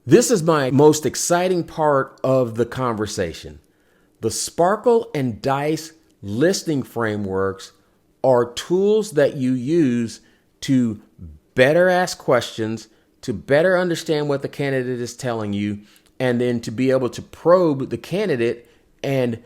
This is my most exciting part of the conversation. The Sparkle and Dice listening frameworks are tools that you use to better ask questions, to better understand what the candidate is telling you, and then to be able to probe the candidate and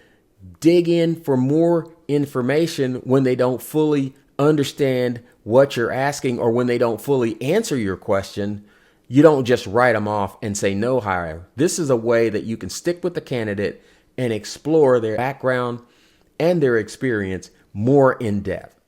dig in for more information when they don't fully understand what you're asking or when they don't fully answer your question. You don't just write them off and say no hire. This is a way that you can stick with the candidate and explore their background and their experience more in depth.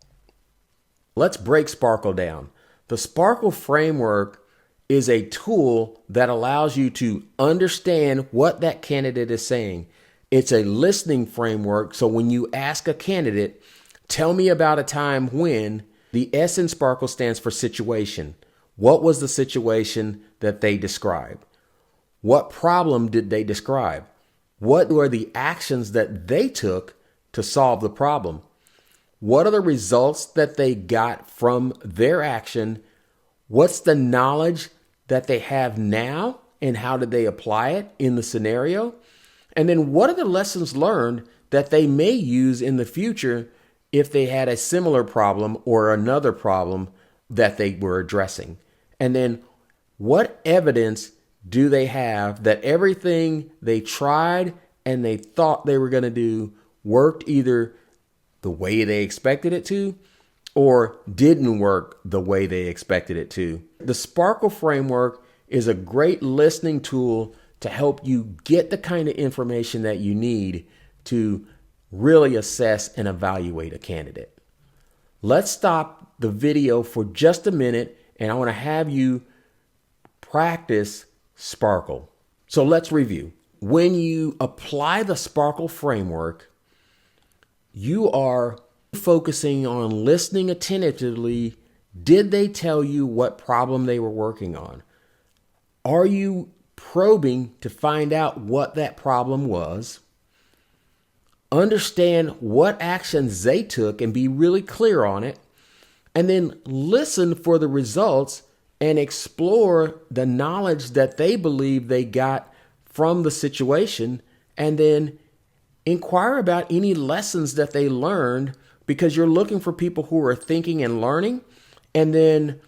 Let's break Sparkle down. The Sparkle framework is a tool that allows you to understand what that candidate is saying. It's a listening framework. So when you ask a candidate, tell me about a time when, the S in Sparkle stands for situation. What was the situation that they described? What problem did they describe? What were the actions that they took to solve the problem? What are the results that they got from their action? What's the knowledge that they have now and how did they apply it in the scenario? And then what are the lessons learned that they may use in the future if they had a similar problem or another problem that they were addressing? And then what evidence do they have that everything they tried and they thought they were going to do worked either the way they expected it to or didn't work the way they expected it to? The Sparkle framework is a great listening tool to help you get the kind of information that you need to really assess and evaluate a candidate. Let's stop the video for just a minute and I want to have you practice Sparkle. So let's review. When you apply the Sparkle framework, you are focusing on listening attentively. Did they tell you what problem they were working on? Are you probing to find out what that problem was? Understand what actions they took and be really clear on it. And then listen for the results and explore the knowledge that they believe they got from the situation. And then inquire about any lessons that they learned, because you're looking for people who are thinking and learning. And then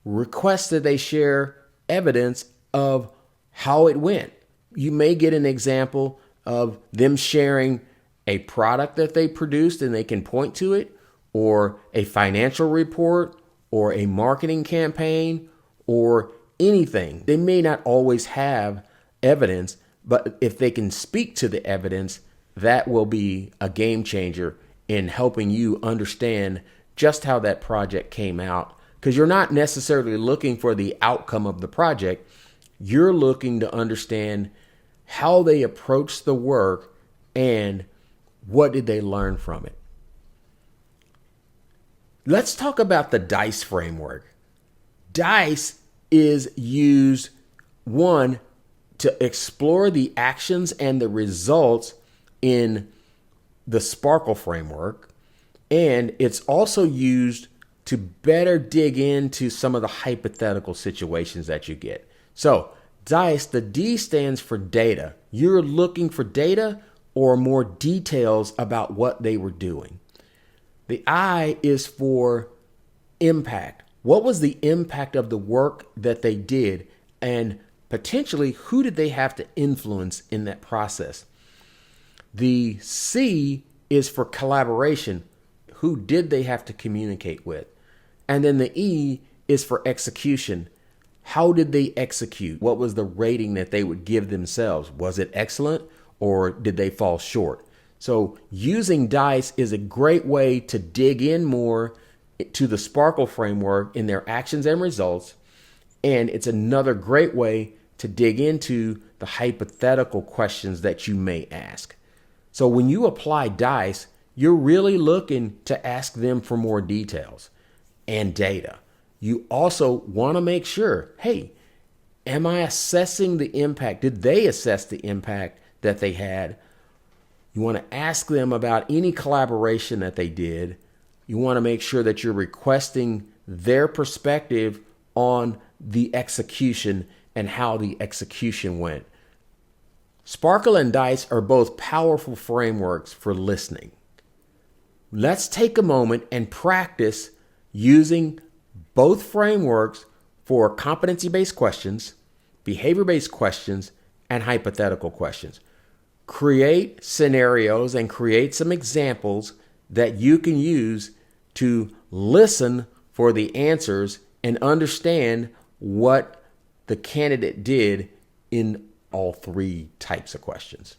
request that they share evidence of how it went. You may get an example of them sharing a product that they produced and they can point to it, or a financial report, or a marketing campaign, or anything. They may not always have evidence, but if they can speak to the evidence, that will be a game changer in helping you understand just how that project came out. Because you're not necessarily looking for the outcome of the project. You're looking to understand how they approached the work and what did they learn from it. Let's talk about the DICE framework. DICE is used, one, to explore the actions and the results in the Sparkle framework. And it's also used to better dig into some of the hypothetical situations that you get. So DICE, the D stands for data. You're looking for data or more details about what they were doing. The I is for impact. What was the impact of the work that they did? And potentially, who did they have to influence in that process? The C is for collaboration. Who did they have to communicate with? And then the E is for execution. How did they execute? What was the rating that they would give themselves? Was it excellent or did they fall short? So using DICE is a great way to dig in more to the Sparkle framework in their actions and results. And it's another great way to dig into the hypothetical questions that you may ask. So when you apply DICE, you're really looking to ask them for more details and data. You also want to make sure, hey, am I assessing the impact? Did they assess the impact that they had? You want to ask them about any collaboration that they did. You want to make sure that you're requesting their perspective on the execution and how the execution went. Sparkle and Dice are both powerful frameworks for listening. Let's take a moment and practice using both frameworks for competency-based questions, behavior-based questions, and hypothetical questions. Create scenarios and create some examples that you can use to listen for the answers and understand what the candidate did in all three types of questions.